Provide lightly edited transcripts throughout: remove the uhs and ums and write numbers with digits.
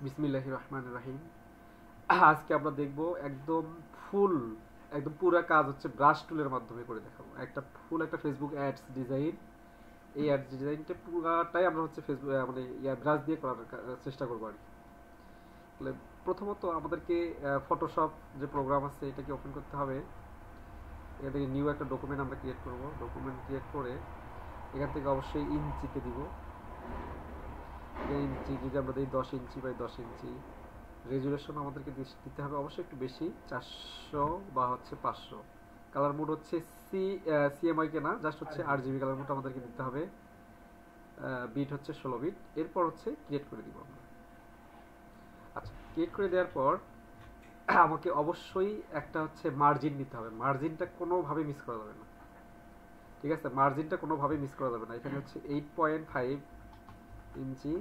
বিসমিল্লাহির রহমানির রহিম। আজকে আমরা দেখব একদম ফুল, একদম পুরো কাজ হচ্ছে ব্রাশ টুলের মাধ্যমে করে দেখাবো। একটা ফেসবুক অ্যাডস ডিজাইন। এই অ্যাডস ডিজাইনটা পুরাটাই আমরা হচ্ছে ফেসবুক মানে ব্রাশ দিয়ে করার চেষ্টা করবো আর কি। তাহলে প্রথমত আমাদেরকে ফটোশপ যে প্রোগ্রাম আছে এটাকে ওপেন করতে হবে। এখান থেকে নিউ একটা ডকুমেন্ট আমরা ক্রিয়েট করব। ডকুমেন্ট ক্রিয়েট করে এখান থেকে অবশ্যই ইঞ্চিতে দিব। ইঞ্চি যদি আমরা দিই 10 ইঞ্চি বাই 10 ইঞ্চি। রেজুলেশন আমাদেরকে দিতে হবে অবশ্যই একটু বেশি, 400 বা হচ্ছে 500। কালার মোড হচ্ছে সিএমআই কে না, জাস্ট হচ্ছে 8 জিবি কালার মোড আমাদেরকে দিতে হবে। বিট হচ্ছে 16 বিট। এরপর হচ্ছে ক্রিয়েট করে দিব আমরা। আচ্ছা, ক্রিয়েট করে দেওয়ার পর আমাকে অবশ্যই একটা হচ্ছে মার্জিন নিতে হবে। মার্জিনটা কোনোভাবে মিস করা যাবে না, ঠিক আছে? মার্জিনটা কোনোভাবে মিস করা যাবে না। এখানে হচ্ছে 8.5 ইঞ্চি,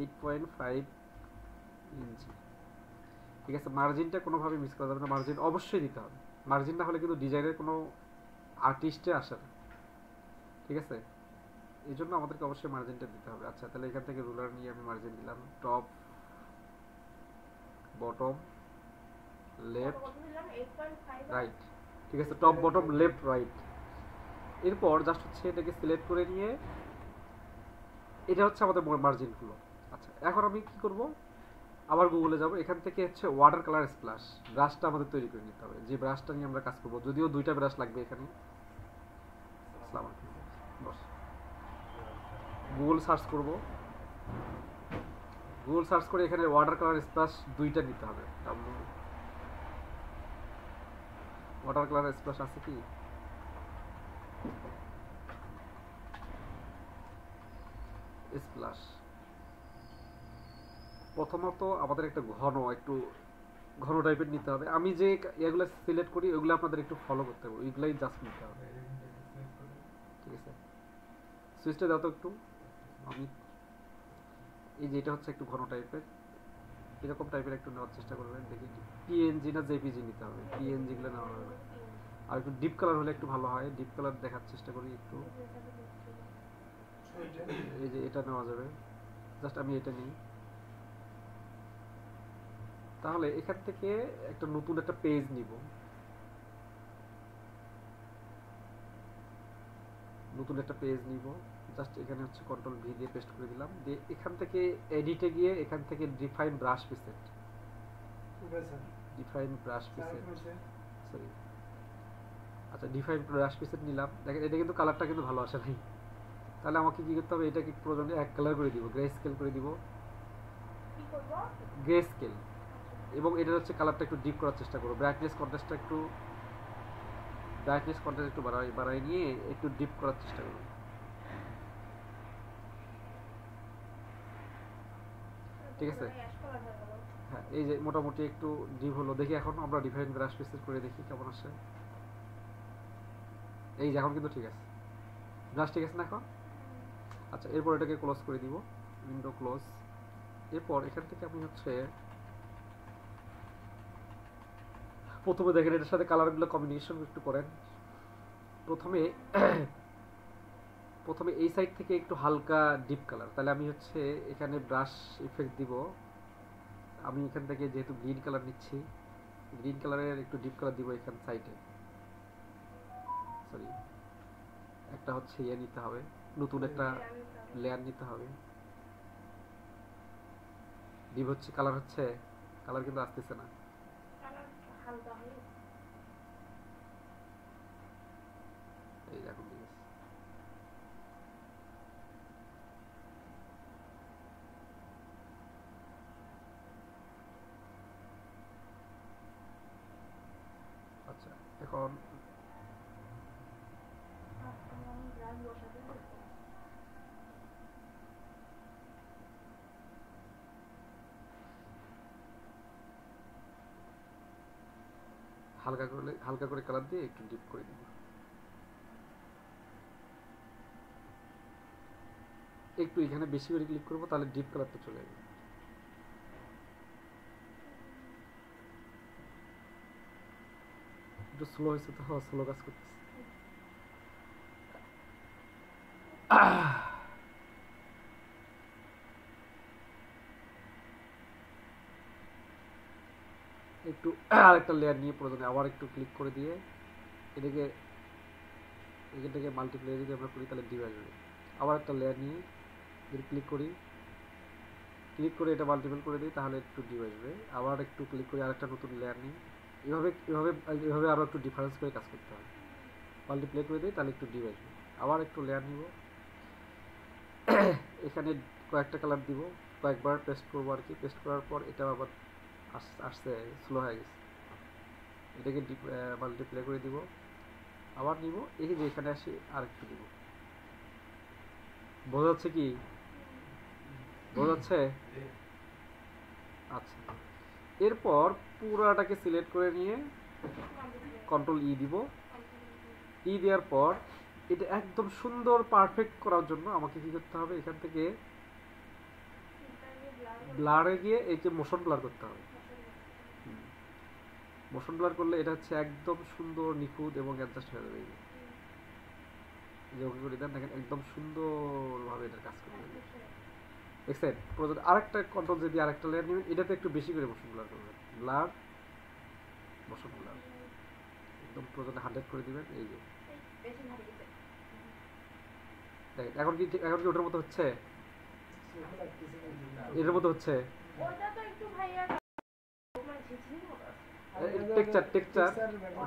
8.5 ইঞ্চি, ঠিক আছে? মার্জিনটা কোনোভাবে মিস করা যাবে না, মার্জিন অবশ্যই দিতে হবে। মার্জিন না হলে কিন্তু ডিজাইনের কোনো আর্টিস্টে আসে না, ঠিক আছে? এই জন্য আমাদেরকে অবশ্যই মার্জিনটা দিতে হবে। আচ্ছা, তাহলে এখান থেকে রুলার নিয়ে আমি মার্জিন দিলাম। টপ, বটম, লেফট, রাইট, ঠিক আছে? Top, bottom, left, right. এরপর জাস্ট হচ্ছে এটাকে সিলেক্ট করে নিয়ে এটা হচ্ছে আমাদের মার্জিনগুলো। আচ্ছা, এখন আমি কি করব? আবার গুগলে যাব। এখান থেকে হচ্ছে ওয়াটার কালার স্প্ল্যাশ ব্রাশটা আমাদের তৈরি করে নিতে হবে, যে ব্রাশটা নিয়ে আমরা কাজ করব। যদিও দুইটা ব্রাশ লাগবে এখানে। আসসালামু আলাইকুম। বস, গুগল সার্চ করব। গুগল সার্চ করে এখানে ওয়াটার কালার স্প্ল্যাশ দুইটা নিতে হবে। ওয়াটার কালার স্প্ল্যাশ আছে কি? স্প্ল্যাশ প্রথমত আমাদের একটা একটু ঘন টাইপের নিতে হবে। আমি যে এগুলো সিলেক্ট করি ওগুলো আপনাদের একটু ফলো করতে হবে, ওইগুলাই জাস্ট নিতে হবে, ঠিক আছে? সুইচটা দাও তো একটু। আমি এই যে এটা হচ্ছে একটু ঘন টাইপের, এরকম টাইপের একটু নেওয়ার চেষ্টা করবেন। দেখি পিএনজি না জেপিজি নিতে হবে। পিএনজি গুলো নেওয়া হবে না। আর একটু ডিপ কালার হলে একটু ভালো হয়। ডিপ কালার দেখার চেষ্টা করি একটু। এই যে এটা নেওয়া যাবে, জাস্ট আমি এটা নিই। তাহলে এখান থেকে একটা নতুন একটা পেজ নিব। নতুন একটা পেজ নিব। জাস্ট এখানে হচ্ছে কন্ট্রোল ভি দিয়ে পেস্ট করে দিলাম। দিয়ে এখান থেকে এডিটে গিয়ে এখান থেকে define brush preset, define brush preset, sorry, আচ্ছা ডিফাইন ব্রাশ প্রিসেট নিলাম। দেখেন এটা কিন্তু কালারটা কিন্তু ভালো আসে নাই। তাহলে আমাকে কি করতে হবে? এটাকে প্রয়োজনে এক কালার করে দিব, গ্রে স্কেল করে দিব, গ্রে স্কেল। এবং এটা হচ্ছে কালারটা একটু ডিপ করার চেষ্টা করব। ব্রাইটনেস কন্ট্রাস্ট একটু বাড়াই নিয়ে একটু ডিপ করার চেষ্টা করব, ঠিক আছে? হ্যাঁ, এই যে মোটামুটি একটু ডিপ হলো। দেখি এখন আমরা ডিফাইন ব্রাশ প্রিসেট করে দেখি কেমন আসে। এই যে এখন কিন্তু ঠিক আছে, ব্রাশ ঠিক আছে না এখন? আচ্ছা, এরপর এটাকে ক্লোজ করে দিব, উইন্ডো ক্লোজ। এরপর এখান থেকে আপনি হচ্ছে প্রথমে দেখেন এটার সাথে কালারগুলো কম্বিনেশন একটু করেন। প্রথমে প্রথমে এই সাইড থেকে একটু হালকা ডিপ কালার। তাহলে আমি হচ্ছে এখানে ব্রাশ ইফেক্ট দিব। আমি এখান থেকে যেহেতু গ্রিন কালার নিচ্ছি, গ্রিন কালারের একটু ডিপ কালার দিব এখান সাইডে। সরি, একটা হচ্ছে ইয়ে নিতে হবে, নতুন একটা লেয়ার নিতে হবে। ডিপ হচ্ছে, কালার হচ্ছে, কালার কিন্তু আসতেছে না। এই এখন ঠিক আছে। আচ্ছা, এখন হালকা করে কালার দিয়ে একটু ডিপ করে দিব। একটু এখানে বেশি করে ক্লিক করবো, তাহলে ডিপ কালারটা চলে যাবে। একটু স্লো হয়েছে তো, স্লো কাজ করতেছে। একটু আরেকটা লেয়ার নিয়ে প্রয়োজনে আবার একটু ক্লিক করে দিয়ে এটাকে এখান থেকে মাল্টিপ্লাই যদি আমরা করি তাহলে ডিপ আসবে। আবার একটা লেয়ার নিয়ে যদি ক্লিক করে এটা মাল্টিপল করে দিই তাহলে একটু ডিপ আসবে। আবার একটু ক্লিক করে আরেকটা নতুন লেয়ার নিই। এভাবে এভাবে এভাবে আরও একটু ডিফারেন্স করে কাজ করতে হবে। মাল্টিপ্লাই করে দিই তাহলে একটু ডিপ আসবে। আবার একটু লেয়ার নিব, এখানে কয়েকটা কালার দিব, কয়েকবার পেস্ট করবো আর কি। পেস্ট করার পর এটা আবার আসছে স্লো হয়ে গেছে, এটাকে মাল্টিপ্লাই করে দিব। আবার নিব, এই যে এখানে আসি আর একটু দিব। বোঝা যাচ্ছে কি? বোঝা যাচ্ছে? আচ্ছা, এরপর পুরাটাকে সিলেক্ট করে নিয়ে কন্ট্রোল ই দিব। ই দেওয়ার পর এটা একদম সুন্দর পারফেক্ট করার জন্য আমাকে কি করতে হবে, এখান থেকে ব্লারে গিয়ে এই যে মোশন ব্লার করতে হবে। মোশন ব্লার করলে এটা হচ্ছে একদম সুন্দর নিখুঁত এবং অ্যাডজাস্ট হয়ে যাবে। এই যে ওকে করে দেন, দেখেন একদম সুন্দরভাবে এটা কাজ করবে। দেখছেন? প্রয়োজন আরেকটা কন্ট্রোল যদি আরেকটা লেয়ার নেবেন, এটাতে একটু বেশি করে মোশন ব্লার করবেন। ব্লার, মোশন ব্লার একদম প্রয়োজনে 100 করে দিবেন। এই যে দেখেন এখন কি ওটার মতো হচ্ছে? এটার মতো হচ্ছে? টেক্সচার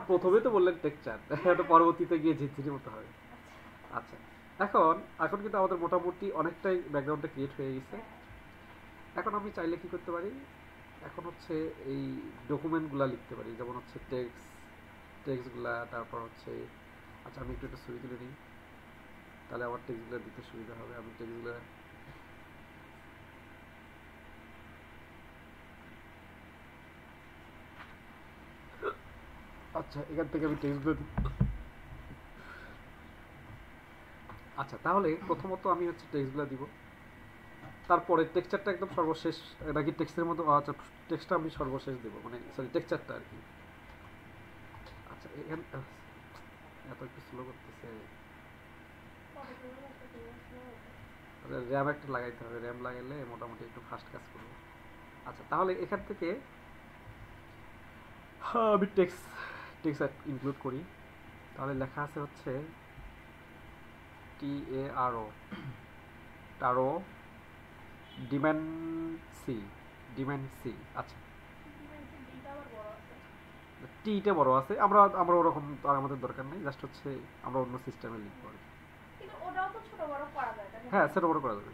প্রথমে তো বললেন টেক্সচার, এটা পরবর্তীতে গিয়ে ঝিরঝিরির মতো হবে। আচ্ছা, এখন কিন্তু আমাদের মোটামুটি অনেকটাই ব্যাকগ্রাউন্ডটা ক্রিয়েট হয়ে গেছে। এখন আমি চাইলে কি করতে পারি, এখন হচ্ছে এই ডকুমেন্টগুলো লিখতে পারি, যেমন হচ্ছে টেক্সটগুলা, তারপর হচ্ছে আচ্ছা আমি একটু ছবি তুলে নিই, তাহলে আমার টেক্সটগুলো দিতে সুবিধা হবে। আমি টেক্সটগুলো আচ্ছা এখান থেকে আমি টেক্সটগুলো আচ্ছা, তাহলে প্রথমত আমি হচ্ছে টেক্সটগুলো দিব, তারপরে টেক্সচারটা একদম সর্বশেষ, নাকি টেক্সটের মতো? আচ্ছা, টেক্সটটা আমি সর্বশেষ দেব, মানে সরি টেক্সচারটা আর কি। আচ্ছা এখানে এত একটু স্লো করতেছে, র্যাম একটা লাগাইতে হবে, র্যাম লাগাইলে মোটামুটি একটু ফাস্ট কাজ করবে। আচ্ছা, তাহলে এখান থেকে আমি টেক্সট ইনক্লুড করি। তাহলে লেখা আছে হচ্ছে TARO টারো ডিমেনসি। আচ্ছা, টিটা বড় আছে, আমরা ওরকম আর আমাদের দরকার নেই, জাস্ট হচ্ছে আমরা অন্য সিস্টেমে লিখবো আর কি। হ্যাঁ, সেটা বড় করা যাবে,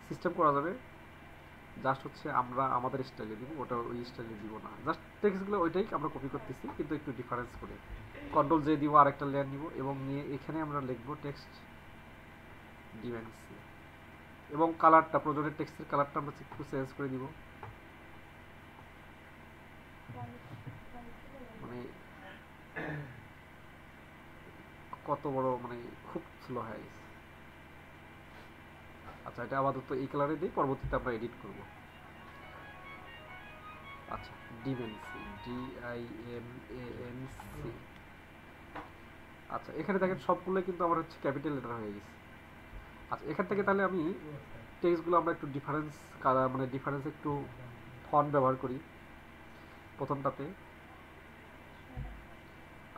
সিস্টেম করা যাবে, জাস্ট হচ্ছে আমরা আমাদের স্টাইলে দিব, ওটা ওই স্টাইলে দিব না। জাস্ট টেক্সটগুলো ওইটাই আমরা কপি করতেছি, কিন্তু একটু ডিফারেন্স করে। কন্ট্রোল জে দিব, আরেকটা লেয়ার নিব এবং নিয়ে এখানে আমরা লিখবো টেক্সট ডিমেনসি, এবং কালারটা প্রয়োজনের টেক্সটের কালারটা আমরা একটু চেঞ্জ করে দিব, মানে কত বড়, মানে খুব স্লো হয়ে গেছে। আচ্ছা, এটা আপাতত এই কালারে দিই, পরবর্তীতে আমরা এডিট করব। আচ্ছা, ডিমেনসি, DIMANC। আচ্ছা, এখানে দেখেন সবগুলো কিন্তু আমার হচ্ছে ক্যাপিটাল লেটার হয়ে গেছে। আচ্ছা, এখান থেকে তাহলে আমি টেক্সটগুলো আমরা একটু ডিফারেন্স কালার, মানে ডিফারেন্স একটু ফন্ট ব্যবহার করি প্রথমটাতে।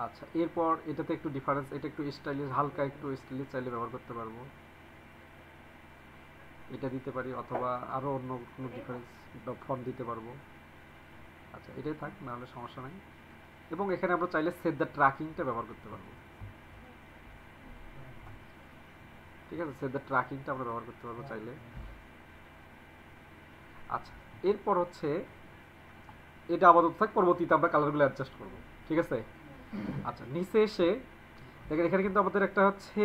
আচ্ছা, এরপর এটাতে একটু ডিফারেন্স, এটা একটু স্টাইলিশ, হালকা একটু স্টাইলিশ চাইলে ব্যবহার করতে পারবো, এটা দিতে পারি, অথবা আরও অন্য কোনো ডিফারেন্স ফন্ট দিতে পারবো। আচ্ছা, এটাই থাক, নাহলে সমস্যা নাই। এবং এখানে আমরা চাইলে সেট দ্য ট্র্যাকিংটা ব্যবহার করতে পারবো। ঠিক আছে, সেট দ্য ট্র্যাকিংটা আমরা ব্যবহার করতে পারবো চাইলে। আচ্ছা, এরপর হচ্ছে এটা আপাতত থাক, পরবর্তীতে আমরা কালারগুলো অ্যাডজাস্ট করবো। ঠিক আছে। আচ্ছা, নিচে এসে দেখেন এখানে কিন্তু আমাদের একটা হচ্ছে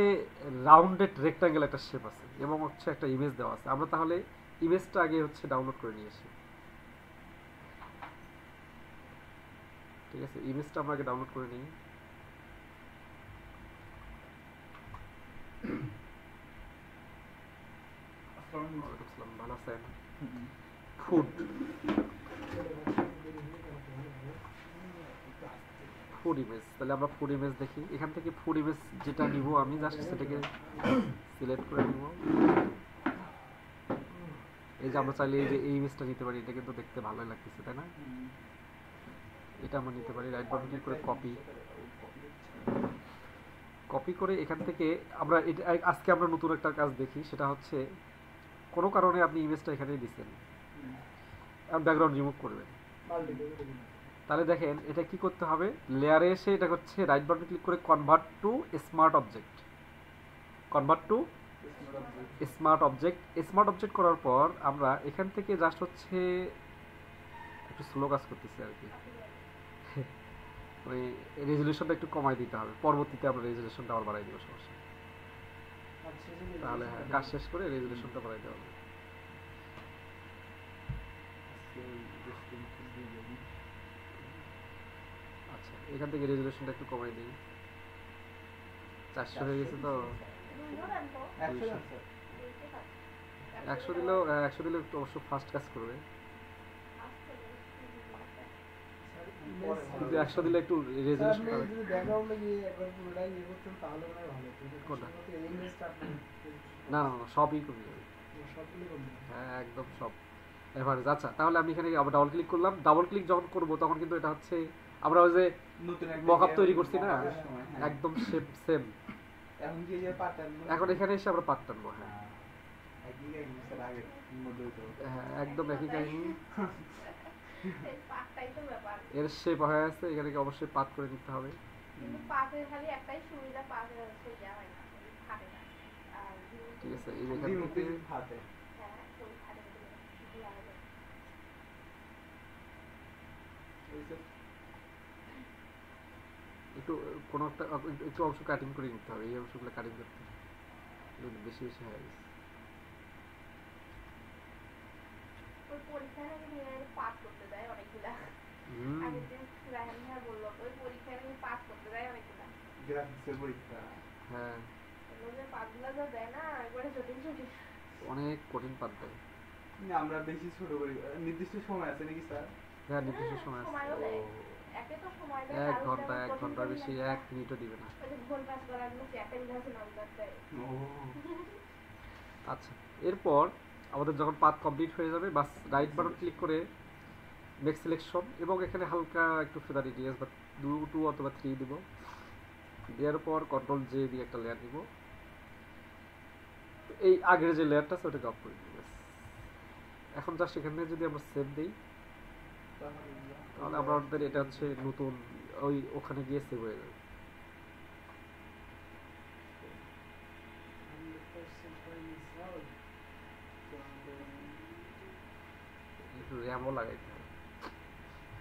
রাউন্ডেড রেক্টাঙ্গেল একটা শেপ আছে এবং হচ্ছে একটা ইমেজ দেওয়া আছে। আমরা তাহলে ইমেজটা আগে হচ্ছে ডাউনলোড করে নিয়ে আসি। ঠিক আছে, ইমেজটা আমরা আগে ডাউনলোড করে নিই। ভালো আছেন? ফুড ইমেজ, তাহলে আমরা ফুড ইমেজ দেখি। এখান থেকে ফুড ইমেজ যেটা নিব আমি জাস্ট সেটাকে সিলেক্ট করে নিব। এই যে আমরা চাইলে এই যে এই ইমেজটা নিতে পারি, এটা কিন্তু দেখতে ভালোই লাগতেছে তাই না? এটা আমরা নিতে পারি, রাইট বাটন ক্লিক করে কপি করে এখান থেকে আমরা এটা আজকে আমরা নতুন একটা কাজ দেখি, সেটা হচ্ছে কোনো কারণে আপনি ইমেজটা এখানেই দিচ্ছেন, ব্যাকগ্রাউন্ড রিমুভ করবেন, তাহলে দেখেন এটা কি করতে হবে, লেয়ারে এসে এটা হচ্ছে রাইট বাটন ক্লিক করে convert to smart object smart object করার পর আমরা এখান থেকে জাস্ট হচ্ছে একটু স্লো কাজ করতেছি আর কি, ওই রেজুলেশনটা একটু কমাই দিতে হবে, পরবর্তীতে আমরা রেজুলেশনটা আবার বাড়াই দিব, সমস্যা নেই। তাহলে হ্যাঁ, কাজ শেষ করে রেজুলেশনটা বাড়াইতে হবে। আচ্ছা, এখান থেকে রেজুলেশনটা একটু কমাই দিই, 400 হয়ে গেছে তো, 100 দিলেও 100 দিলে একটু অবশ্য ফাস্ট কাজ করবে, কিন্তু 100 দিলে একটু রেজুলেশন হবে। না না না, সবই কমে যাবে, হ্যাঁ একদম সব এভারেজ। আচ্ছা, তাহলে আমি এখানে আবার ডাবল ক্লিক করলাম, ডাবল ক্লিক যখন করব তখন কিন্তু এটা হচ্ছে আমরা ওই যে মকআপ তৈরি করছি না, একদম সেম। এখন এখানে এসে আমরা পাত টানবো, হ্যাঁ একদম একই কাহিনী, এর শেপ হয়ে আছে, এখানে অবশ্যই পাত করে নিতে হবে। ঠিক আছে, এই এখান থেকে একটু কোনো একটা একটু অংশ কাটিং করে নিতে হবে, এই অংশগুলো কাটিং করতে হবে, বেশি বেশি হয়ে গেছে। হ্যাঁ অনেক কঠিন পাত দেয়, আমরা বেশি ছোট করি, নির্দিষ্ট সময় আছে নাকি স্যার? হ্যাঁ নির্দিষ্ট সময় আছে, 1 ঘন্টা বেশি 1 মিনিটও দিবে না। আচ্ছা, এরপর আমাদের যখন পাথ কমপ্লিট হয়ে যাবে, বাস রাইট বাটন ক্লিক করে মেক সিলেকশন, এবং এখানে হালকা একটু ফেদার রেডিয়াস বা 2 অথবা 3 দিব, দেওয়ার পর কন্ট্রোল জে দিয়ে একটা লেয়ার দিব, এই আগের যে লেয়ারটা আছে ওটাকে অফ করে দিব। এখন জাস্ট এখানে যদি আমরা সেভ দিই, তাহলে আমাদের এটা হচ্ছে নতুন, ওই ওখানে গিয়ে সেভ হয়ে যাবে। একটু র্যামও লাগাইতে হবে,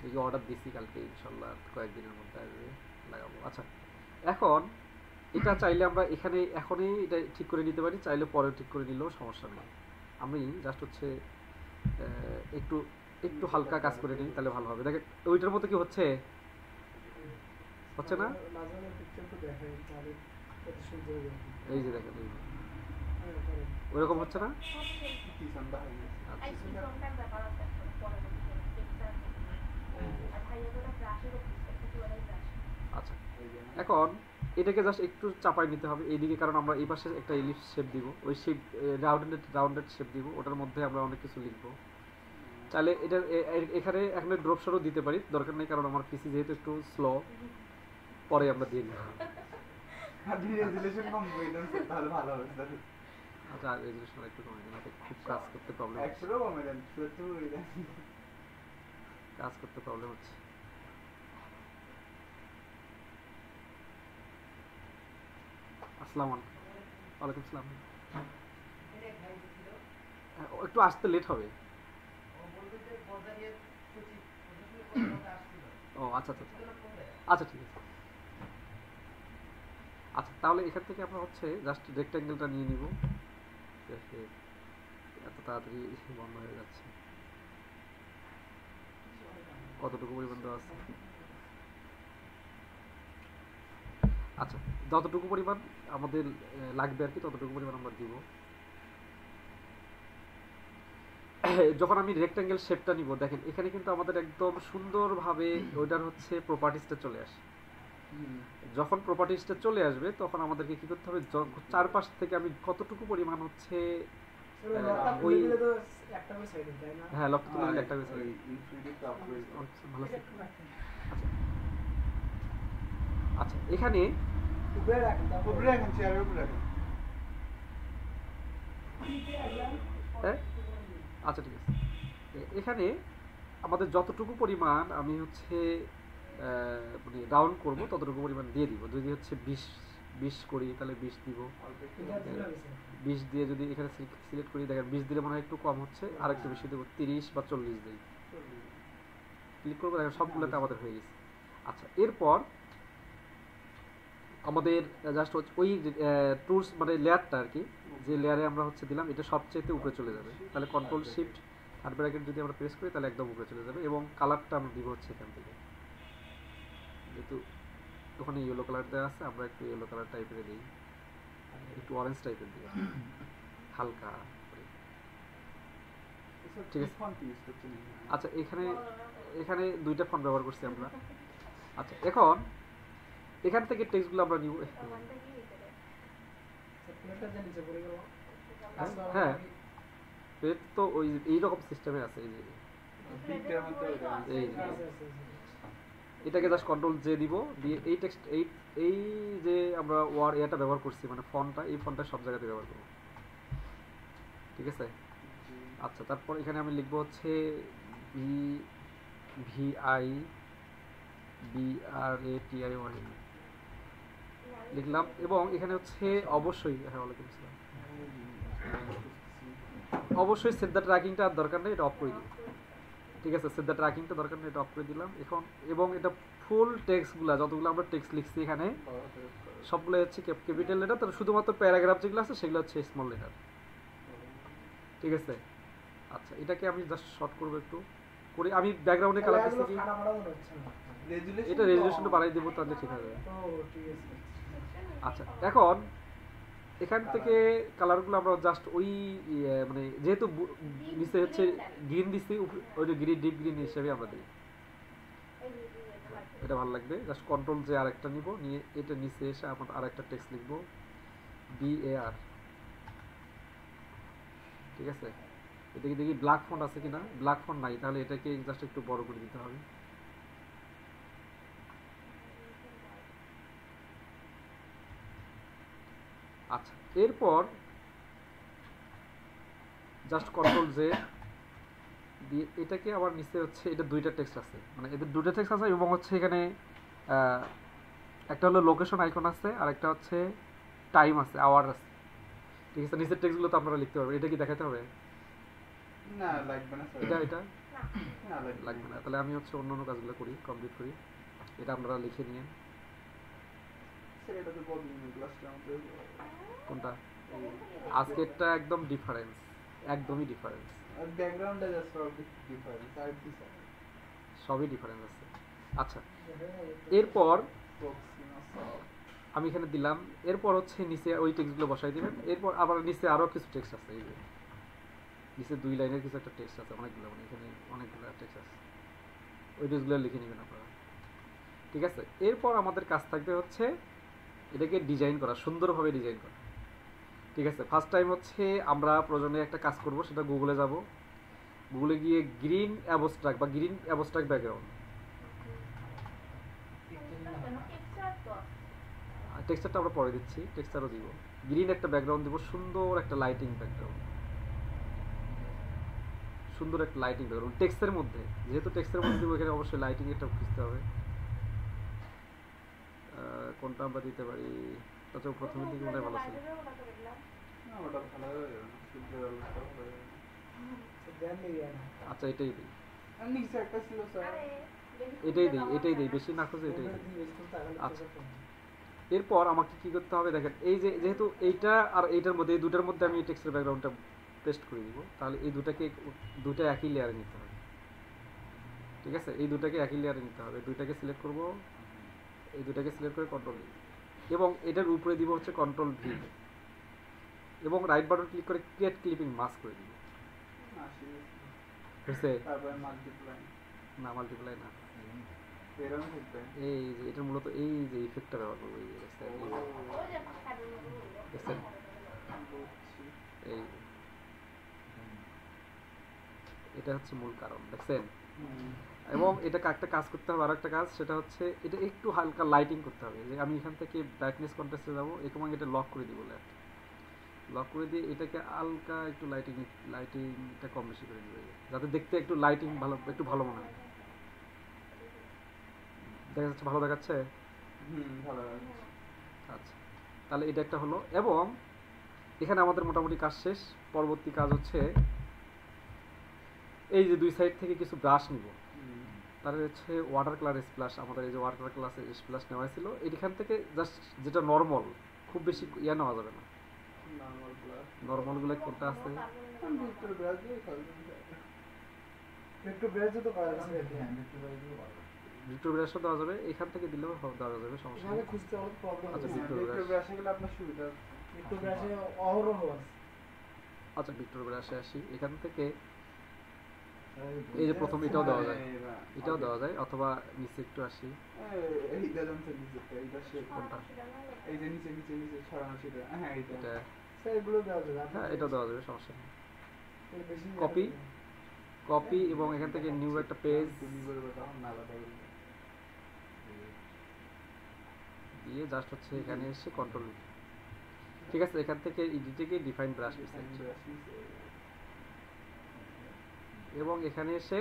এই যে অর্ডার দিছি কালকে, ইনশাল্লাহ কয়েকদিনের মধ্যে আসবে, লাগাবো। আচ্ছা, এখন এটা চাইলে আমরা এখানে এখনই এটা ঠিক করে নিতে পারি, চাইলে পরে ঠিক করে নিলেও সমস্যা নেই। আমি জাস্ট হচ্ছে একটু একটু হালকা কাজ করে নিই, তাহলে ভালো হবে। দেখেন ওইটার মতো কি হচ্ছে না, এই যে দেখেন ওইরকম হচ্ছে না। আচ্ছা, এখন এটাকে জাস্ট একটু চাপাই নিতে হবে এইদিকে, কারণ আমরা এই পাশে একটা এলিপস শেপ দিব, ওই শেপ রাউন্ডেড শেপ দিব, ওটার মধ্যে আমরা অনেক কিছু লিখবো। চাইলে এটা এখানে এখানে ড্রপ শটও দিতে পারি, দরকার নেই, কারণ আমার পিসি যেহেতু একটু স্লো, পরে আমরা দিয়ে নিব। আচ্ছা, রেজুলেশন একটু কমে দেন, খুব কাজ করতে প্রবলেম হচ্ছে। আসসালামু আলাইকুম। ওয়ালাইকুম আসসালাম। একটু আসতে লেট হবে। ও আচ্ছা আচ্ছা আচ্ছা, ঠিক আছে। আচ্ছা, তাহলে এখান থেকে আমরা হচ্ছে জাস্ট রেক্ট্যাঙ্গেলটা নিয়ে নিব, এত তাড়াতাড়ি বন্ধ হয়ে যাচ্ছে। কতটুকু পরিমাণ দেওয়া আছে? আচ্ছা, যতটুকু পরিমাণ আমাদের লাগবে আর কি, ততটুকু পরিমাণ আমরা দিব। যখন আমি রেক্ট্যাঙ্গেল শেপটা নিব, দেখেন এখানে কিন্তু আমাদের একদম সুন্দরভাবে ওইটার হচ্ছে প্রপার্টিসটা চলে আসে। যখন প্রপার্টিসটা চলে আসবে তখন আমাদেরকে কি করতে হবে, চারপাশ থেকে আমি কতটুকু পরিমাণ হচ্ছে ওই তো একটা করে সাইড তাই না? হ্যাঁ লকটা তুলে দিলে একটা ওই ইনফিনিটি কাপ ভালো set। আচ্ছা আচ্ছা এখানে উপরে রাখেন তারপর উপরে রাখেন, চেয়ারের উপরে রাখেন। হ্যাঁ আচ্ছা ঠিক আছে এখানে আমাদের যতটুকু পরিমাণ আমি হচ্ছে মানে রাউন্ড করব ততটুকু পরিমাণ দিয়ে দিব। যদি হচ্ছে 20 করি তাহলে 20 দিব। এটা দিল গেছে 20 দিয়ে যদি এখানে সিলেক্ট করি দেখেন 20 দিলে মনে হয় একটু কম হচ্ছে, আর একটু বেশি দেবো 30 বা 40 দিই। ক্লিক করবো দেখেন সবগুলোতে আমাদের হয়ে গেছে। আচ্ছা এরপর আমাদের জাস্ট ওই টুলস মানে লেয়ারটা আর কি, যে লেয়ারে আমরা হচ্ছে দিলাম এটা সবচেয়ে উপরে চলে যাবে। তাহলে কন্ট্রোল শিফট থার্ড ব্র্যাকেট যদি আমরা প্রেস করি তাহলে একদম উপরে চলে যাবে। এবং কালারটা আমরা দিব হচ্ছে এখান থেকে, যেহেতু ওখানে ইয়েলো কালার দেওয়া আছে আমরা একটু ইয়েলো কালার টাইপের দিই, একটু অরেঞ্জ টাইপের দিই হালকা করে। ঠিক আছে। ফন্ট ইউজ করছেন? আচ্ছা এখানে দুইটা ফন্ট ব্যবহার করছি আমরা। আচ্ছা এখন এখান থেকে টেক্সটগুলো আমরা নিব। প্লেটটা যে নিচে পড়ে গেল হ্যাঁ পেট তো ওই এইরকম সিস্টেমে আছে। এই যে বিটটার মধ্যে ওটা এই যে এটাকে জাস্ট কন্ট্রোল জে দিব, দিয়ে এই টেক্সট এই যে আমরা এটা ব্যবহার করছি মানে ফন্টটা, এই ফন্টটা সব জায়গাতে ব্যবহার করব। ঠিক আছে। আচ্ছা তারপর এখানে আমি লিখবো হচ্ছে VIBRATI লিখলাম। এবং এখানে হচ্ছে অবশ্যই ওয়ালাইকুম আসসালাম, অবশ্যই সেট দ্য ট্র্যাকিংটা আর দরকার নেই, এটা অফ করে দিই। ঠিক আছে, সেট দ্য ট্র্যাকিংটা দরকার নেই, এটা অফ করে দিলাম এখন। এবং এটা ফুল টেক্সটগুলো যতগুলো আমরা টেক্সট লিখছি এখানে সবগুলো হচ্ছে ক্যাপিটাল লেটার, তবে শুধুমাত্র প্যারাগ্রাফ যেগুলো আছে সেগুলো হচ্ছে স্মল লেটার। ঠিক আছে। আচ্ছা এটাকে আমি জাস্ট শর্ট করবো একটু করে, আমি ব্যাকগ্রাউন্ডে কালার দিচ্ছি কি এটা রেজুলেশনটা বাড়াই দেবো তাহলে ঠিক আছে। আচ্ছা এখন এখান থেকে কালারগুলো আমরা জাস্ট ওই মানে যেহেতু নিচে হচ্ছে গ্রিন দিচ্ছি, ওই যে গ্রিন ডিপ গ্রিন হিসেবে আমরা দিই, এটা ভালো লাগবে। জাস্ট কন্ট্রোল যে আরেকটা নিব, নিয়ে এটা নিচে এসে আমরা আরেকটা টেক্সট লিখবো BAR। ঠিক আছে। এটাকে দেখি ব্ল্যাক ফন্ট আছে কিনা, ব্ল্যাক ফন্ট নাই, তাহলে এটাকে জাস্ট একটু বড় করে দিতে হবে। আচ্ছা এরপর জাস্ট কন্ট্রোল জে দিয়ে এটাকে আবার নিচে হচ্ছে এটা দুইটা টেক্সট আছে, মানে এদের দুইটা টেক্সট আছে এবং হচ্ছে এখানে একটা হলো লোকেশন আইকন আছে আর একটা হচ্ছে টাইম আছে, আওয়ার আছে। ঠিক আছে, নিচের টেক্সটগুলো তো আপনারা লিখতে পারবেন। এটা কি দেখাতে হবে? না লাগবে না স্যার, এটা না লাগবে না। তাহলে আমি হচ্ছে অন্য কাজগুলো করি, কমপ্লিট করি। এটা আপনারা লিখে নিয়ে স্যার এটা তো বদলিং ক্লাসটা আমাদের কোনটা আজকেরটা একদম ডিফারেন্স, একদমই ডিফারেন্স, আর ব্যাকগ্রাউন্ডটা জাস্ট ফর ডিফারেন্স আর কি স্যার সবই ডিফারেন্স আছে। আচ্ছা এরপর প্রক্সিমা আমি এখানে দিলাম, এরপর হচ্ছে নিচে ওই টেক্সটগুলো বসাই দিবেন। এরপর আবার নিচে আরও কিছু টেক্সট আছে, এই যে নিচে 2 লাইনের কিছু একটা টেক্সট আছে, অনেকগুলো, মানে এখানে অনেকগুলো টেক্সট আছে, ওই টেক্সটগুলো লিখে নেবেন আপনারা। ঠিক আছে। এরপর আমাদের কাজ থাকবে হচ্ছে এটাকে ডিজাইন করা, সুন্দরভাবে ডিজাইন করা। ঠিক আছে। ফার্স্ট টাইম হচ্ছে আমরা প্রয়োজনে একটা কাজ করব, সেটা গুগলে যাব, গুগলে গিয়ে গ্রিন অ্যাবস্ট্রাক্ট বা গ্রিন অ্যাবস্ট্রাক্ট ব্যাকগ্রাউন্ড, টেক্সচারটা আমরা পরে দিচ্ছি, টেক্সচারও দিব, গ্রিন একটা ব্যাকগ্রাউন্ড দিব, সুন্দর একটা লাইটিং ব্যাকগ্রাউন্ড, সুন্দর একটা লাইটিং ব্যাকগ্রাউন্ড টেক্সটের মধ্যে। যেহেতু টেক্সটের মধ্যে দিব এখানে অবশ্যই লাইটিং একটা খুঁজতে হবে। কোনটা আমরা দিতে পারি? আচ্ছা প্রথমের দিকে মনে হয় ভালো ছিল। না ওটা ভালো হবে না, শুদ্ধ ব্যবস্থা হবে। আচ্ছা এটাই দিই, আর নিচে একটা ছিল স্যার, এটাই দিই, বেশি না খুঁজে এটাই দিই। আচ্ছা এরপর আমাকে কি করতে হবে দেখেন, এই যে যেহেতু এইটা আর এইটার মধ্যে, এই দুটার মধ্যে আমি টেক্সটের ব্যাকগ্রাউন্ডটা পেস্ট করে দিব, তাহলে এই দুটা একই লেয়ারে নিতে হবে। ঠিক আছে, এই দুটাকে একই লেয়ারে নিতে হবে। দুইটাকে সিলেক্ট করব, এই দুটাকে সিলেক্ট করে কন্ট্রোল ভি, এবং এটার উপরে দিব হচ্ছে কন্ট্রোল ভি, এবং রাইট বাটন ক্লিক করে ক্রিয়েট ক্লিপিং মাস্ক করে দিব। হয়েছে? তারপরে মাল্টিপ্লাই, না মাল্টিপ্লাই না, এরকম থাকবে। এই যে এটা মূলত এই যে ইফেক্টটা ব্যবহার করবো, এই যে দেখছেন? এই এটা হচ্ছে মূল কারণ, দেখছেন? এবং এটা একটা কাজ করতে হবে, আর একটা কাজ, সেটা হচ্ছে এটা একটু হালকা লাইটিং করতে হবে। যে আমি এখান থেকে ব্রাইটনেস কন্ট্রাস্টে যাবো, এবং এটা লক করে দিব, লক করে দিয়ে এটাকে হালকা একটু লাইটিংটা কম বেশি করে দিবে, যাতে দেখতে একটু লাইটিং ভালো, একটু ভালো মনে হয়। দেখা যাচ্ছে, ভালো দেখাচ্ছে? ভালো লাগছে। আচ্ছা, তাহলে এটা একটা হলো। এবং এখানে আমাদের মোটামুটি কাজ শেষ। পরবর্তী কাজ হচ্ছে এই যে দুই সাইড থেকে কিছু ব্রাশ নিব। তার হচ্ছে ওয়াটার কালার স্প্লাশ, আমাদের এই যে ওয়াটার কালার স্প্লাশ নেওয়া ছিল, এখান থেকে জাস্ট যেটা নর্মাল, খুব বেশি ইয়া নেওয়া যাবে না। নরমাল প্লাস নর্মাল গুলো কোনটা আছে? ভিক্টর ব্রাশ দিয়ে খেলবেন। একটু বেড়ে তো পাওয়া যাচ্ছে ভিক্টর ব্রাশও দেওয়া যাবে, এখান থেকে দিলেও দেওয়া যাবে, সমস্যা এখানে নেই। খুঁজতে অনেক প্রবলেম আচ্ছা, আছে। ভিক্টর ভিক্টর ব্রাশে গেলে আপনার সুবিধা। একটু বেড়ে অহরহ আছে। আচ্ছা, ভিক্টর ব্রাশে আসি। এখান থেকে এই যে প্রথম এটাও দেওয়া যায়, এটাও দেওয়া যায়, অথবা নিচে একটু আসি। এইটা জানতে নিচে, এইটা সে কোনটা? এই যে নিচে নিচে নিচে ছড়ানো সেটা, হ্যাঁ এইটা। এটা, স্যার এগুলো দেওয়া যাবে। হ্যাঁ এটাও দেওয়া যাবে, সমস্যা নেই। এর বেশি কপি কপি এবং এখান থেকে নিউ একটা পেজ তুমি বলবে তখন না আলাদা বলবে। দিয়ে জাস্ট হচ্ছে এখানে এসে কন্ট্রোল, ঠিক আছে? এখান থেকে এডিটে ডিফাইন ব্রাশ এবং এখানে এসে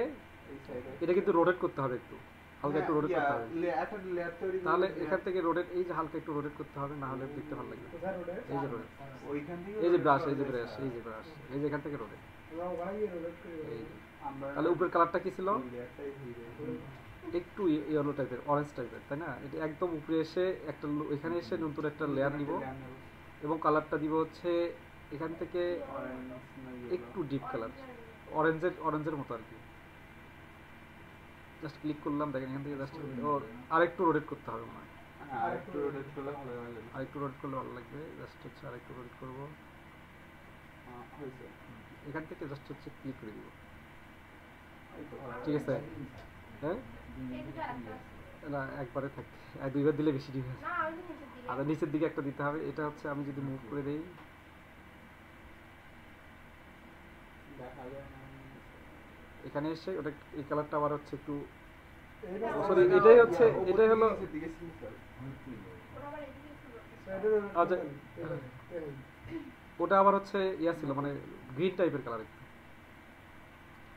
এই সাইডে এটা কিন্তু রোটেট করতে হবে, একটু হালকা একটু রোটেট করতে হবে। একটা লেয়ার তৈরি করে তাহলে এখান থেকে রোটেট, এই যে হালকা একটু রোটেট করতে হবে, না হলে দেখতে ভালো লাগবে। কোথায় রোডে? এই যে রোটেট, ওইখান থেকে এই যে ব্রাশ, এই যে ব্রাশ, এই যে ব্রাশ, এই যে এখান থেকে রোটেট, আমরা ওখানে গিয়ে রোড করে এই যে। আমরা তাহলে উপরের কালারটা কি ছিল? লেয়ারটাই হইবে। একটু ইয়েলো টাইপের, অরেঞ্জ টাইপের, তাই না? এটা একদম উপরে এসে একটা এখানে এসে নতুন একটা লেয়ার নিব, এবং কালারটা দিব হচ্ছে এখান থেকে একটু ডিপ কালার, অরেঞ্জের মতো আর কি। জাস্ট ক্লিক করলাম, দেখেন এখান থেকে জাস্ট আরেকটু রোটেট করতে হবে মনে হয়, আরেকটু রোটেট করলে ভালো হবে। আরেকটু রোটেট করলে ভালো লাগবে। জাস্ট হচ্ছে আরেকটু রোটেট করব, হইছে। এখান থেকে জাস্ট হচ্ছে ক্লিক করে দিব, এই তো ভালো। ঠিক আছে? হ্যাঁ, না একবারে থাকে, আর দুইবার দিলে বেশি ডিপ আছে। আর নিচের দিকে একটা দিতে হবে। এটা হচ্ছে আমি যদি মুভ করে দেই, দেখা যায় না। এখানে এসে ওটা এই কালারটা আবার হচ্ছে একটু, এইটা sorry, এটাই হচ্ছে, এটাই হলো। নিচের দিকে ছিল স্যার। আচ্ছা, ওটা আবার হচ্ছে ইয়া ছিল, মানে গ্রিন টাইপের কালার একটু।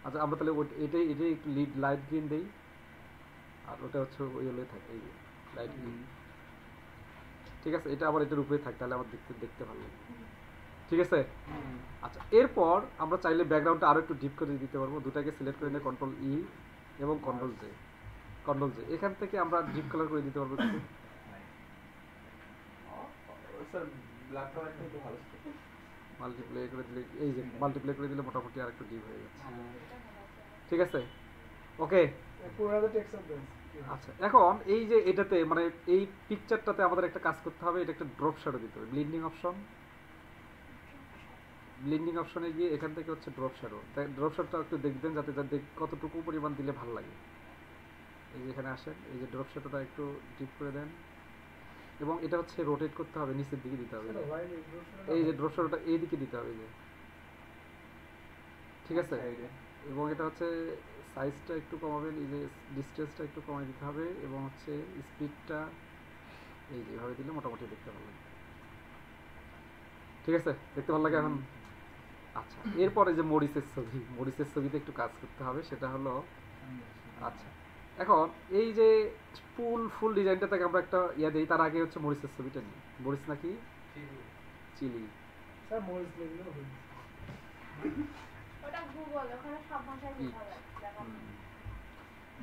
আচ্ছা, আমরা তাহলে এটাই এটাই একটু লাইট গ্রিন দেই, আর ওটা হচ্ছে ইয়েলো থাকে, এই লাইট গ্রিন, ঠিক আছে? এটা আবার এটার উপরে থাকে, তাহলে আমার দেখতে ভালো লাগে, ঠিক আছে? আচ্ছা, এরপর আমরা চাইলে ব্যাকগ্রাউন্ডটা আরো একটু ডিপ করে দিতে পারবো। দুটাকে সিলেক্ট করে নিয়ে কন্ট্রোল ই এবং কন্ট্রোল জে, এখান থেকে আমরা ডিপ কালার করে দিতে পারবো একটু। স্যার ব্ল্যাক কালারটা একটু ভালো ছিল। মাল্টিপ্লাই করে দিলে, এই যে মাল্টিপ্লাই করে দিলে মোটামুটি আর একটু ডিপ হয়ে যাচ্ছে, ঠিক আছে? ওকে। পুরোটা টেক্সচার দেন। আচ্ছা, এখন এই যে এটাতে, মানে এই পিকচারটাতে আমাদের একটা কাজ করতে হবে, এটা একটা ড্রপ শ্যাডো দিতে হবে। ব্লেন্ডিং অপশনে গিয়ে এখান থেকে হচ্ছে ড্রপ শ্যাডো, ড্রপ শ্যাডোটা একটু দেখবেন যাতে কতটুকু পরিমাণ দিলে ভালো লাগে। এই যে এখানে আসেন, এই যে ড্রপ শ্যাডোটা একটু ডিপ করে দেন, এবং এটা হচ্ছে রোটেট করতে হবে, নিচের দিকে দিতে হবে। এই যে ড্রপ শ্যাডোটা এই দিকে দিতে হবে, এই যে, ঠিক আছে? এবং এটা হচ্ছে সাইজটা একটু কমাবেন, এই যে ডিসটেন্সটা একটু কমাই দিতে হবে, এবং হচ্ছে স্পিডটা এই যে এভাবে দিলে মোটামুটি দেখতে ভালো লাগে, ঠিক আছে? দেখতে ভালো লাগে এখন। আচ্ছা, এরপরে যে মরিচের ছবিতে একটু কাজ করতে হবে, সেটা হলো, আচ্ছা এখন এই যে ফুল ডিজাইনটা থেকে আমরা একটা ইয়া দিই, তার আগে হচ্ছে মরিচের ছবিটা নিই। মরিচ নাকি চিলি? স্যার মরিচ লিখলেও হবে। ওটা গুগল, ওখানে সব ভাষায় লেখা যায়।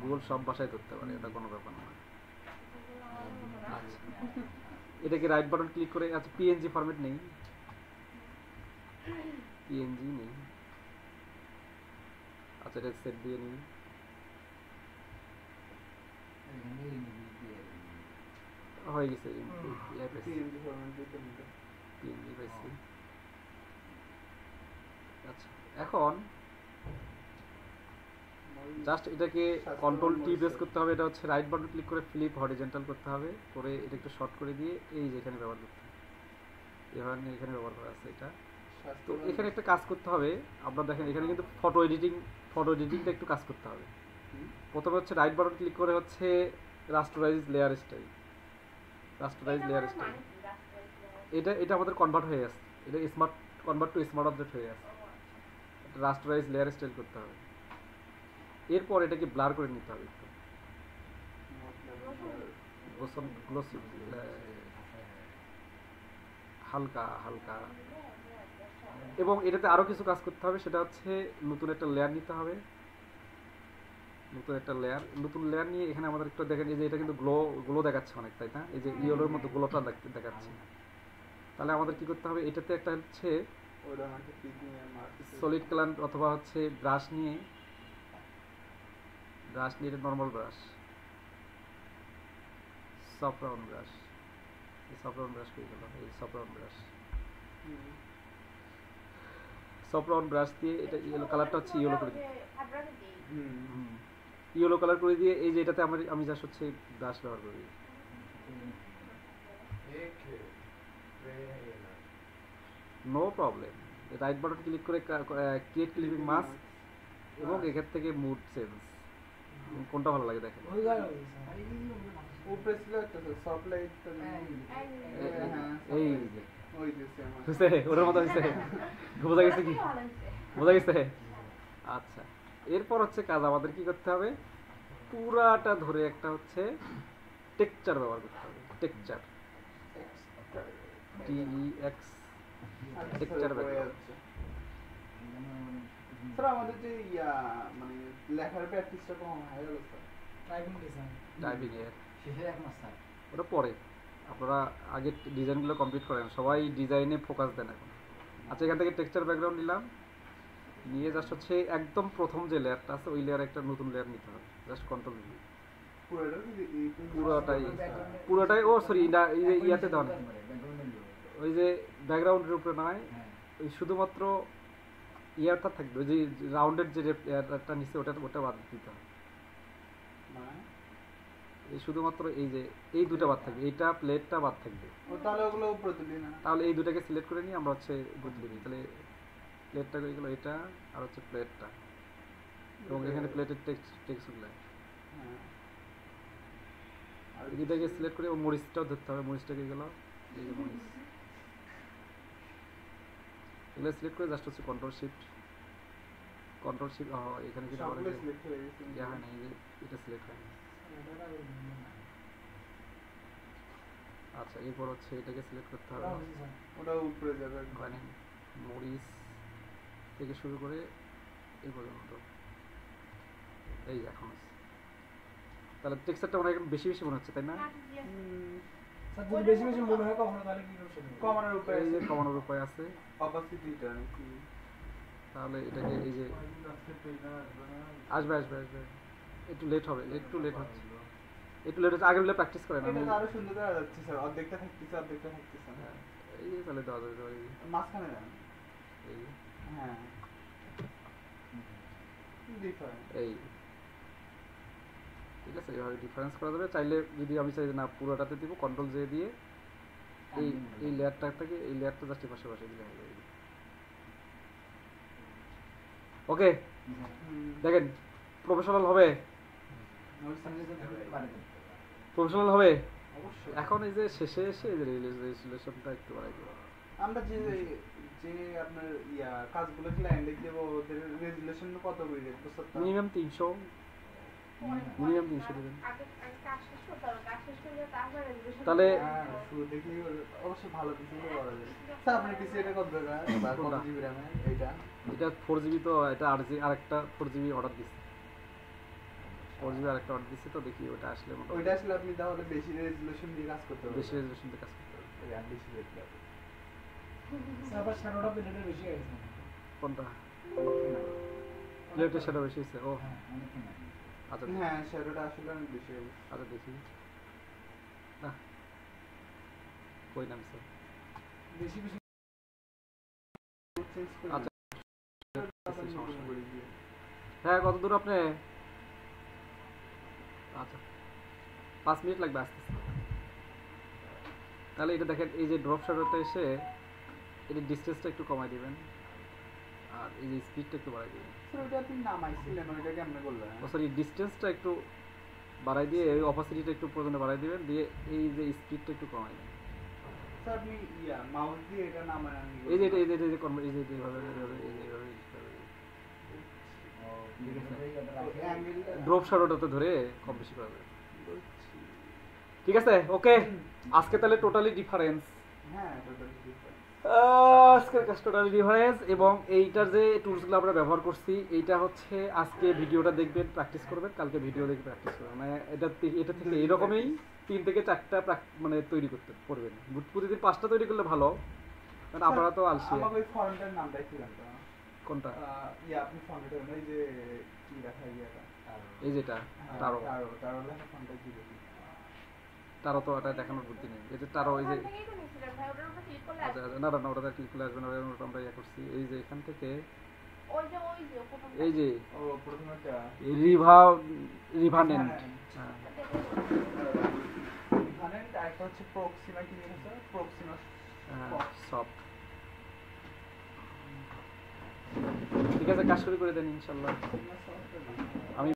গুগল সব ভাষায় ধরতে পারে, এটা কোনো ব্যাপার না। আচ্ছা, এটাকে রাইট বাটন ক্লিক করে, আচ্ছা পিএনজি ফরম্যাট নেই, পিএনজি নেই। আচ্ছা, এটা সেট দিয়ে নিই। হয়ে গেছে, পিএনজি ফরম্যাট দিতে হবে। পিএনজি পাইছি। আচ্ছা, এখন জাস্ট এটাকে কন্ট্রোল টি প্রেস করতে হবে, এটা হচ্ছে রাইট বাটন ক্লিক করে ফ্লিপ হরিজন্টাল করতে হবে, করে এটা একটু শর্ট করে দিয়ে এই যে এখানে ব্যবহার করতে হবে, এখানে ব্যবহার করা আছে এটা। তো এখানে একটা কাজ করতে হবে, আপনারা দেখেন এখানে কিন্তু ফটো এডিটিংটা একটু কাজ করতে হবে। হুম। প্রথমে হচ্ছে রাইট বাটন ক্লিক করে হচ্ছে rasterise layer style, rasterise layer style. এটা আমাদের কনভার্ট হয়ে গেছে, এটা smart convert to smart object হয়ে গেছে। রাস্টারাইজ লেয়ার স্টাইল করতে হবে। এরপর এটাকে ব্লার করে নিতে হবে একটু, গ্লোসি হালকা হালকা। এবং এটাতে আরো কিছু কাজ করতে হবে, সেটা হচ্ছে নতুন একটা লেয়ার নিতে হবে। নতুন লেয়ার নিয়ে এখানে আমাদের একটু দেখেন, এই যে এটা কিন্তু গ্লো দেখাচ্ছে অনেক, তাই না? এই যে ইয়েলোর মতো গ্লোটা দেখাচ্ছে। তাহলে আমাদের কি করতে হবে, এটাতে একটা হচ্ছে ওটা আমাকে পিক নিয়ে মার্ক সলিড কালার অথবা হচ্ছে ব্রাশ নিয়ে এটা normal brush, soft round brush, এই সফট রাউন্ড ব্রাশ পেয়ে গেল। এই সফট রাউন্ড ব্রাশ দিয়ে এটা ইয়েলো কালারটা হচ্ছে ইয়েলো করে দিই, ইয়েলো কালার করে দিয়ে এই যে এটাতে আমি জাস্ট হচ্ছে ব্রাশ ব্যবহার করি। No problem. Right button click করে ক্রিয়েট ক্লিপিং মাস্ক এবং এখান থেকে মুড চেঞ্জ, কোনটা ভালো লাগে দেখেন। ওই গায়ে হবে স্যার। উপরে ছিল একটা সফট লাইট এই যে ওই যে সেম বুঝছে, ওটার মতো হয়েছে, বোঝা গেছে কি? বোঝা গেছে? আচ্ছা, এরপর হচ্ছে কাজ আমাদের কি করতে হবে, পুরাটা ধরে একটা হচ্ছে টেক্সচার ব্যবহার করতে হবে। টেক্সচার, TEX, টেক্সচার ব্যবহার। স্যার আমাদের যে মানে লেখার প্র্যাকটিসটা কম হয়ে গেল স্যার। Typing design. টাইপিং এর ওটা পরে, আপনারা আগে ডিজাইনগুলো কমপ্লিট করেন, সবাই ডিজাইনে ফোকাস দেন এখন। আচ্ছা, এখান থেকে টেক্সচার ব্যাকগ্রাউন্ড নিলাম, নিয়ে জাস্ট হচ্ছে একদম প্রথম যে লেয়ারটা আছে ওই লেয়ারে একটা নতুন লেয়ার নিতে হবে, জাস্ট কন্ট্রোল নিয়ে পুরোটাই ও সরি ইয়াতে দেওয়া নেই, ওই যে ব্যাকগ্রাউন্ডের উপরে নয়, ওই শুধুমাত্র ইয়ারটা থাকবে, ওই যে রাউন্ডের যে ইয়ারটা নিচে ওটা বাদ দিতে হবে। এই শুধুমাত্র এই যে এই দুটো বাদ থাকবে, এইটা প্লেটটা বাদ থাকবে। তাহলে ওগুলো উপরে তুলি না, তাহলে এই দুটাকে সিলেক্ট করে নিয়ে আমরা হচ্ছে বদলে দিই। তাহলে প্লেটটা হয়ে গেল এটা, আর হচ্ছে প্লেটটা, এবং এখানে প্লেটের টেক্সটগুলো এই দুটাকে সিলেক্ট করে, ও মরিচটাও ধরতে হবে, মরিচটাকে গেল এই যে মরিচ, এগুলো সিলেক্ট করে জাস্ট হচ্ছে কন্ট্রোল শিফট এখানে কি সবগুলো সিলেক্ট হয়ে গেছে। হয় না, এই যে এটা সিলেক্ট হয় না। আচ্ছা, এরপর হচ্ছে এটাকে সিলেক্ট করতে হবে, ওটা উপরে যাবে মানে মরিচ থেকে শুরু করে এই পর্যন্ত, এই এখন আছে। তাহলে টেক্সচারটা অনেক বেশি বেশি মনে হচ্ছে, তাই না? স্যার যদি বেশি বেশি মনে হয় কখনো তাহলে কি করতে হবে? কমানোর উপায় এই যে আছে, কমানোর উপায় আছে। অপাসিটিটা নাকি তাহলে এটাকে এই যে আসবে, একটু লেট হবে, একটু লেট হচ্ছে, আগের গুলো প্র্যাকটিস করেন। এটা তো আরো সুন্দর দেখা যাচ্ছে স্যার, অর্ধেকটা থাকতেছে না। হ্যাঁ, এই যে তাহলে দেওয়া যাবে, মাঝখানে দেন, এই যে হ্যাঁ ডিফারেন্ট এই ঠিক আছে, এইভাবে ডিফারেন্স করা যাবে। চাইলে যদি আমি চাই যে না পুরোটাতে দিব, কন্ট্রোল জে দিয়ে এই লেয়ারটা থেকে এই লেয়ারটা জাস্ট পাশে দিলে হবে। ওকে, দেখেন প্রফেশনাল হবে, অবশ্যই। এখন এই যে শেষে এসে এই যে রেজুলেশনটা একটু বাড়াই দেবো। আমরা যে আপনার কাজগুলো ক্লায়েন্ট দেবো, ওদের রেজুলেশন কত করে দেবো? মিনিমাম 300 দেবেন। তাহলে শুরু দেখলেই অবশ্যই ভালো কিছু করা যায়। স্যার আপনার পিসি এটা কত টাকা বা কত জিবি RAM এইটা? এটা 4GB, তো এটা আরেকটা 4GB অর্ডার দিচ্ছি, 4GB আরেকটা অর্ডার দিচ্ছি, তো দেখি ওটা আসলে ওইটা আসলে আপনি তাহলে বেশি রেজুলেশন দিয়ে কাজ করতে হবে, বেশি রেজুলেশন দিয়ে কাজ করতে হবে। বেশি রেট লাগবে। স্যার আবার শ্যাডোটা প্লেটের বেশি হয়েছে। কোনটা প্লেটের সেটা বেশি হয়েছে? ও আচ্ছা, হ্যাঁ শ্যাডোটা আসলে অনেক বেশি হবে। আচ্ছা দেখি না কই নাম স্যার, বেশি বেশি চেঞ্জ করে আচ্ছা সমস্যা করে দিয়ে। হ্যাঁ, কত দূর আপনি? আচ্ছা 5 মিনিট লাগবে আস্তে আস্তে। তাহলে এটা দেখেন, এই যে ড্রপ শ্যাডোতে এসে এর ডিসটেন্সটা একটু কমাই দিবেন, আর এই যে স্পিডটা একটু বাড়াই দিবেন। স্যার ওটা আপনি নামাইছিলেন ওইটা কেমনে করলেন? ও সরি, ডিসটেন্সটা একটু বাড়াই দিয়ে এই অপাসিটিটা একটু পর্যন্ত বাড়াই দিবেন, দিয়ে এই যে স্পিডটা একটু কমাই দেন। স্যার আপনি মাউস দিয়ে এটা নামায় আনি এই যে এই যে এই যে কর্ম এই যে এইভাবে এইভাবে এই যে এইভাবে ড্রপ শ্যাডোটাতে ধরে কম বেশি করা যাবে। ঠিক আছে, ওকে। আজকে তাহলে টোটালি ডিফারেন্স, হ্যাঁ টোটালি ডিফারেন্ট। আজকের কাজ টোটালি ডিফারেন্স। এবং এইটার যে টুলসগুলো আমরা ব্যবহার করছি, এইটা হচ্ছে আজকে ভিডিওটা দেখবেন, প্র্যাকটিস করবেন, কালকে ভিডিও দেখে প্র্যাকটিস করবেন। মানে এটা থেকে এরকমই 3 থেকে 4টা মানে তৈরি করতে পারবেন। প্রতিদিন 5টা তৈরি করলে ভালো, কারণ আপনারা তো আলসি। আমাকে ওই ফন্টের নামটা একটু জানতে হবে। কোনটা? আপনি ফন্টের ওই যে কি লেখা ইয়েটা এই যেটা টারো। টারো লেখা ফন্টটা কি দেখি? টারো তো এটা দেখানোর বুদ্ধি নেই। এই যে টারো, এই যে ওখান থেকেই তো নিয়েছিলেন ভাই, ওটার উপর ক্লিক করলে আচ্ছা আসবে। না না ওটা কি খুলে আসবে না, ওটা আমরা ইয়ে করছি। এই যে এখান থেকে ওই যে প্রথম এই যে ও প্রথমটা রিভানেন্ট, হ্যাঁ রিভানেন্ট, আরেকটা হচ্ছে প্রক্সিমা, কি যেন স্যার? Proxima soft. ঠিক আছে, কাজ শুরু করে দেন ইনশাল্লাহ। সফট। আমি